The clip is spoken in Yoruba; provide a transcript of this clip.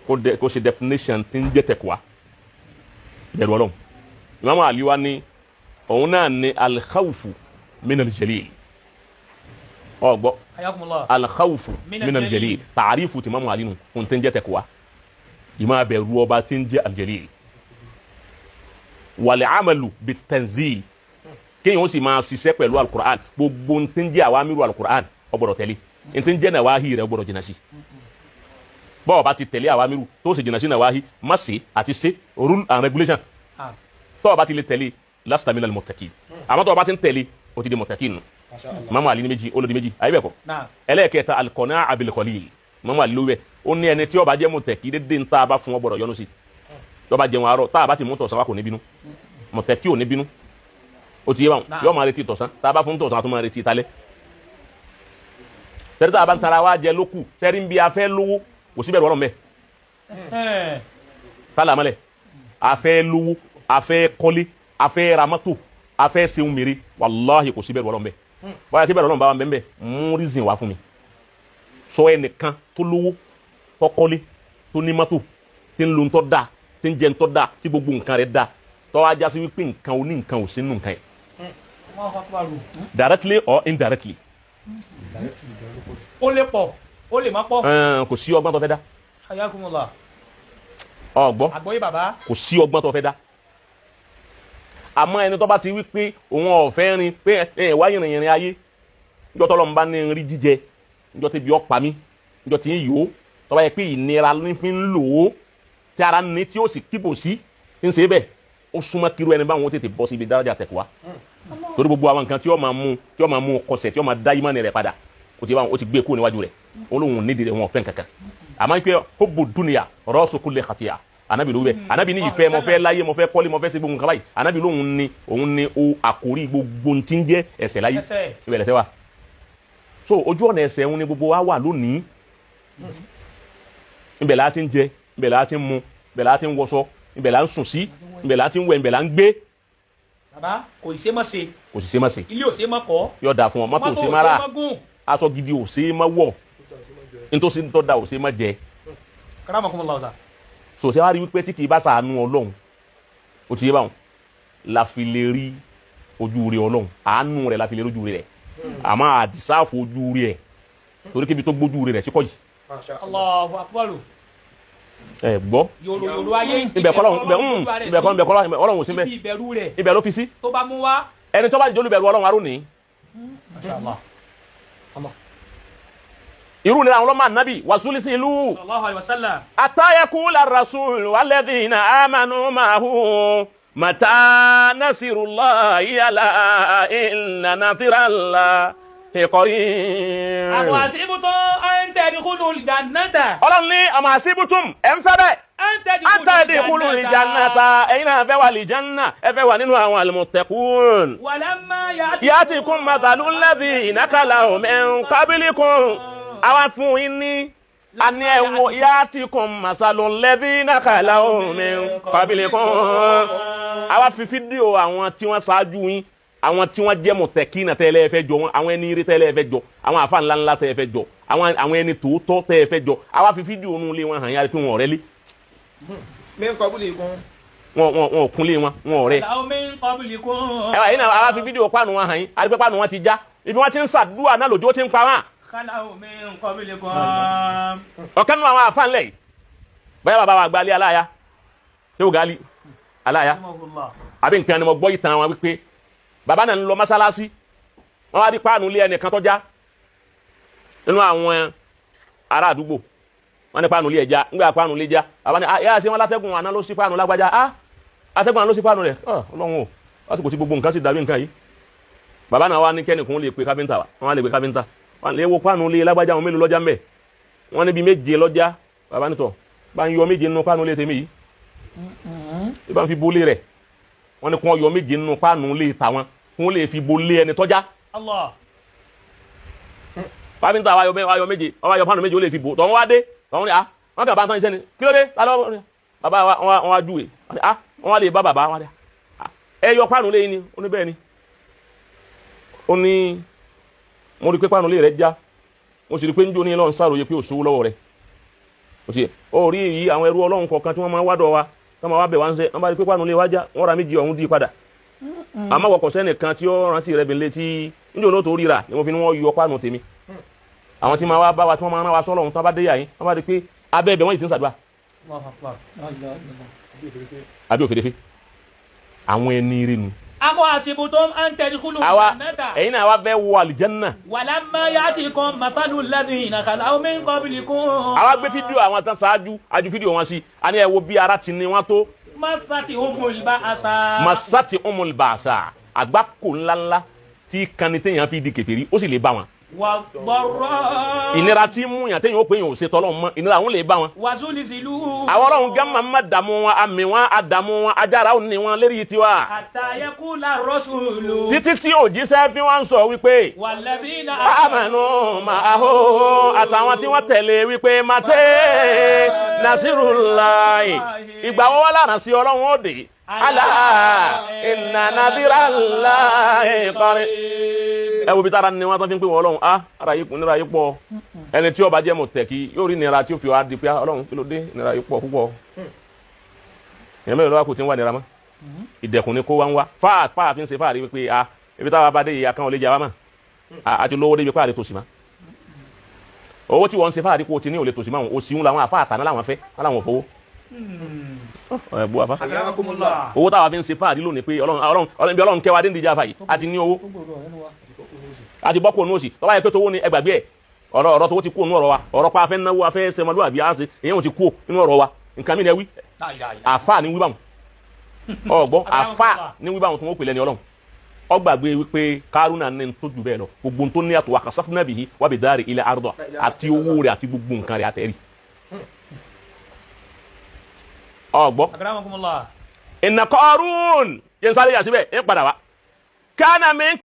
kó ṣe definition tí ń jẹ́ taqwa ìbẹ̀rù Ọlọ́run. Imam Ali wa ní òun náà ní al-khawfu min al-jalil ọgbọ́ al-khawfu min al-jalil ta'arifu ti Imam Ali nù ohun tí ń jẹ́ taqwa ìmá bẹ̀rù ọba tí ń jẹ́ al-jalil wal-amalu bit-tanzil kéèyàn ó sì máa ṣiṣẹ́ pẹ̀lú al-Qur'an gbogbo tí ń jẹ́ awamiru al-Qur'an ó gbọ́dọ̀ tẹ̀lé tí ń jẹ́ nawahi rẹ̀ ó gbọ́dọ̀ jìnnà sí bọ́ọ̀ bá ti tẹ̀lé awamiru tó sì jìnnà sí nawahi má ṣe àti ṣe rule and regulation tọ́ọ̀ bá ti lè tẹ̀lé lasta minal muttaqin àmọ́ tọ́ọ̀ bá ti ń tẹ̀lé ó ti di muttaqin nù. Imam Ali ní méjì olódi méjì ayé bẹ́ẹ̀ kọ́ ẹlẹ́ẹ̀kẹta al-qana'a bil qalil Imam Ali ló wẹ̀ ó ní ẹni tí ó bá jẹ́ muttaqi dédé ń tá a bá fún ọ gbọ́dọ̀ yọnu sí tó bá jẹun àárọ̀ tá a bá ti mú tọ̀sán wa kò ní bínú muttaqi ò ní bínú ó ti yé báwọn yóò máa retí tọ̀sán tá a bá fún tọ̀sán a tún máa retí talẹ́ tẹ́lẹ̀ tá a bá ń tara wa jẹ lókù sẹ́rí ń bí a fẹ́ lówó kò sí bẹ̀rù Ọlọ́run bẹ́ẹ̀ tálà mọ́lẹ̀ a fẹ́ lówó a fẹ́ kọ́lé a fẹ́ ra mọ́tò a fẹ́ ṣeun mèrè wàláhì kò sí bẹ̀rù Ọlọ́run bẹ́ẹ̀ báyà kí bẹ̀rù Ọlọ́run bá wà bẹ́ẹ̀ mú reason wá fún mi sọ ẹnìkan tó lówó tó kọ́lé tó ní mọ́tò tí ń lo ntọ́ da tí ń jẹ ntọ́ da tí gbogbo nǹkan rẹ̀ da tó wá já sí wípé nǹkan oní nǹkan ò sí nínú nǹkan yẹn directly or indirectly ó lè pọ̀ ó lè má pọ̀ kò sí ọgbọ́n tó fẹ́ dá ayakumullah ọgbọ́n àgbọ́yé bàbá kò sí ọgbọ́n tó fẹ́ dá àmọ́ ẹni tó bá ti wí pé òun ọ̀fẹ́ rin pé wá yìnrìn ayé níjọ́ tọ́lọ́ ń bá ní rí jíjẹ níjọ́ tẹ́bi ọ̀pá mi níjọ́ tí ń yòó tó bá yẹ pé ìnira ní fi ń lò ó tí ara ní tí ó sì kíbò sí tí ń ṣe bẹ́ẹ̀ ó súnmọ́ kírú ẹni báwọn ó tètè bọ́ sí ibi daraja taqwa torí gbogbo àwọn nǹkan tí ó máa mú kọsẹ̀ tí ó máa dá ìmánì rẹ̀ padà ó ti gbé kúrò níwájú rẹ̀ olóhùn nídìí rẹ̀ wọn fẹ́ kankan àmọ́ pé hubbu dunya rasu kulli khati'a anabi ló bẹ anabi ní ìfẹ́ mo fẹ́ láyé mo fẹ́ kọ́lé mo fẹ́ ṣe gbogbo nǹkan báyìí anabi òun ni o àkórí gbogbo tí ń jẹ́ ẹ̀ṣẹ̀ láyé ibẹ̀ lẹ́ṣẹ̀ wa so ojú ọ̀nà ẹ̀ṣẹ̀ òun ni gbogbo wa wà lónìí ibẹ̀ la ti ń jẹ ibẹ̀ la ti ń mu ibẹ̀ la ti ń wọṣọ ibẹ̀ la ń sùn sí ibẹ̀ la ti ń wẹ̀ ibẹ̀ la ń gbé. bàbá kò ì ṣe má ṣe kò sì ṣe má ṣe ilé ò ṣe má kọ́ yóò dáa fún ọ mọ́tò ò ṣe má rà aṣọ gidi ò ṣe má wọ̀ nítòsí tó da ò ṣe má jẹ. karamakumullah ọ̀sà so ṣe wá rí wípé tí kì í bá ṣàánú Ọlọ́run ó ti yé báwọn la fi lè rí ojú rẹ̀ Ọlọ́run àánú rẹ̀ la fi lè rí ojú rẹ̀ àmọ́ àdìsáàfù ojú rẹ̀ torí kébi tó gbójú rẹ̀ sí kọ́ yìí. Allahu akbar gbọ́ yòrò ayé ibẹ̀ kọ́ Ọlọ́run ò sí bẹ́ẹ̀ ìbẹ̀rù rẹ̀ ibẹ̀ ló fi sí tó bá mú wá ẹni tó bá jẹ́ olùbẹ̀rù Ọlọ́run arú ní. irú ni àwọn ọlọ́mọ ànábì wàsúlì sí ìlú sallallahu alaihi wasallam àtàyẹkùlà rasul walladhina amanu ma'ahu mata nasrullahi ala inna nasrallahi qarib. àwọn àṣìbùtún àǹtẹ̀dìkúlù ìjànàtà. Ọlọ́run ní àmọ́ àṣìbùtún ẹ̀ ń fẹ́ bẹ́ẹ̀. àǹtẹ̀dìkúlù ìjànàtà ẹ̀yin náà fẹ́ wà lìjánná ẹ fẹ́ wà nínú àwọn al-muttaqun. walamma ya'tikum mathalul ladhina khala'u min qablikum. àwa fún yín ní àní ẹ̀wọ̀ ya'tikum mathalul ladhina khala'u min qablikum. àwa fi fídíò àwọn tí wọ́n ṣáájú yín àwọn tí wọ́n jẹ́ muttaqina tẹ́lẹ̀ fẹ́ jọ wọn àwọn ẹni ire tẹ́lẹ̀ fẹ́ jọ àwọn àfa ńlá ńlá tẹ́lẹ̀ fẹ́ jọ àwọn ẹni tòótọ́ tẹ́lẹ̀ fẹ́ jọ àwa fi fídíò nù lé wọn hàn yára pé wọn ọ̀rẹ́ lé. mi ń kọ́bùlì kún. wọn ò kún lé wọn ọ̀rẹ́. ẹ wà yín náà àwa fi fídíò páànù wọn hàn yín àdìpẹ́ páànù wọn ti já ibi wọn ti ń ṣàdúrà náà lòjó ti ń pa wọn. ọ̀kan nínú àwọn àfa ńlẹ̀ yìí báyà bàbá wa gbalẹ̀ aláya tí ó gali aláya àbí nǹkan ni mo gbọ́ ìtàn wọn wípé bàbá náà ń lọ mọ́sálásí wọ́n wá di páànù lé ẹnìkan tó já nínú àwọn ará àdúgbò wọ́n ní páànù lé ẹja ńgbà páànù lé já bàbá ní yára sí wọn látẹ́gùn àná ló sí páànù lágbájá atẹ́gùn àná ló sí páànù rẹ̀ ọlọ́run o lásìkò tí gbogbo nǹkan sì dàbí nǹkan yìí bàbá náà wá ní kẹ́nìkún lè pe káfíńtà wa wọ́n lè pe káfíńtà wọ́n lè wo páànù lé lágbájá àwọn mélòó lọ́jà ńbẹ̀ wọ́n níbi méje lọ́jà bàbá nítọ̀ bá ń yọ méje nínú páànù lé tèmi yìí ìbá ń fi bolé rẹ̀ wọ́n ní kí wọ́n yọ méje nínú páànù lé tàwọn kún lè fi bolé ẹni tọ́já. Allah. Pàmìntà wáyọ méje wáyọ páànù méje ó lè fi bò tọ́ wọ́n wá dé tọ́ wọ́n ní wọ́n kà bá tán iṣẹ́ ni kí ló dé lálọ́ bàbá wọn wá júwe wọ́n wá lè bá bàbá wọn dé ẹ yọ páànù lé ni ó ní bẹ́ẹ̀ ni ó ní mo rí pé páànù lé rẹ̀ já mo sì rí pé ń jó ní lọ́n sàròyé pé òṣòwò lọ́wọ́ rẹ̀ ó sì ó rí yìí àwọn ẹrú Ọlọ́run kọ̀ọ̀kan tí wọ́n máa wádọ̀ wa tí wọ́n máa wá bẹ̀ wá ń sẹ́ wọ́n bá rí pé pàánù lè wájà wọ́n ra méjì ọ̀hún dí padà àmọ́ wọkọ̀ sẹ́nìkan tí ó rántí rẹ̀ bẹ̀lẹ̀ tí níjọ́ ló tó ríra ni wọ́n fi ní wọ́n yọ pàánù tèmi àwọn tí máa wá bá wa tí wọ́n máa rán wa sọ́lọ́run tó bá dé yà yín wọ́n bá rí pé abẹ́ ẹ̀bẹ̀ wọ́n yìí ti ń ṣàdúrà àbí òfèdèfé àwọn ẹni rí nu. Ako asibutum an tadkhulu àwa jannata. ẹ̀yin náà wá fẹ́ wọ àlìjánná. Walamma ya'tikum mathalu alladhina khalaw min qablikum. àwa gbé fídíò àwọn tán ṣáájú ajú fídíò wọn sí a ní ẹ wo bí ara ti ní wọn tó. Massatihumul ba'sa. masati umul baasa àgbákò ńláńlá tí kanni téèyàn fi di kèfèrí ó sì lè bá wọn. Wa dharra. ìnira tí mú yàn téèyàn ó pè yàn ò ṣe tọ́lọ́run mọ́ ìnira àwọn lè bá wọn. Wa zulzilu. àwọn Ọlọ́run gánmà má dààmú wọn àmì wọn àdààmú wọn ajára ò ní wọn lérí tiwa. Hatta yaqula rasulu. títí tí òjíṣẹ́ fi wọ́n sọ wípé Walladhina amanu ma'ahu àtàwọn tí wọ́n tẹ̀lé wípé mate nasirullahi ìgbà wọ́n wá lára sí Ọlọ́run ó dé ala inna nadirallahi qarib. ẹ wo bí tára ni wọ́n tán fi ń pè wọ́n Ọlọ́run ara yìí kún nira yìí pọ̀ ẹni tí ó bá jẹ́ mọ̀tẹ́kì yóò rí nira tí ó fi wá di pé Ọlọ́run kí ló dé nira yìí pọ̀ púpọ̀ èèyàn mẹ́rin lọ́wọ́ kò tí ń wà nira mọ́ ìdẹ̀kùn ni kó wá ń wá fáà fi ń ṣe fáàrí wípé ibi táwa bá dé ìyá kan ò lè jà wá mọ́ àti lówó débi fáàrí tòsí mọ́ owó tí wọ́n ń ṣe fáàrí kó o ti ní ò lè tòsí mọ́ òsì ń làwọn àfáà àtàná làwọn fẹ́ láwọn fowó ẹ̀bú afá owó táwa fi ń ṣe fáàrí lónìí pé Ọlọ́run kẹwàá dé ń dìjà fàyè àti ní owó àti bọ́kù ònú òsì tọ́wá yẹ pé tówó ni ẹgbàgbé ẹ̀ ọ̀rọ̀ tówó ti kú ònú ọ̀rọ̀ wa ọ̀rọ̀ pa afẹ́ náwó afẹ́ sẹmọlúwàbí àti èyàn ti kú nínú ọ̀rọ̀ wa nǹkan mi ni ẹ wí àfáà ní wíbàmù ọgbọ́n àfáà ní wíbàmù tó wọ́n pè lẹ́ni Ọlọ́run ọgbàgbé wípé Kárúnà ní tó jù bẹ́ẹ̀ lọ gbogbo tó ní àtò wa kasafna bihi wa bidari ila arda àti owó rẹ̀ àti gbogbo nǹkan rẹ̀ àtẹ̀rí ọgbọ́n akramakumullah. inna Qarun yẹn sáré yà síbẹ̀ ẹ padà wá kánà mi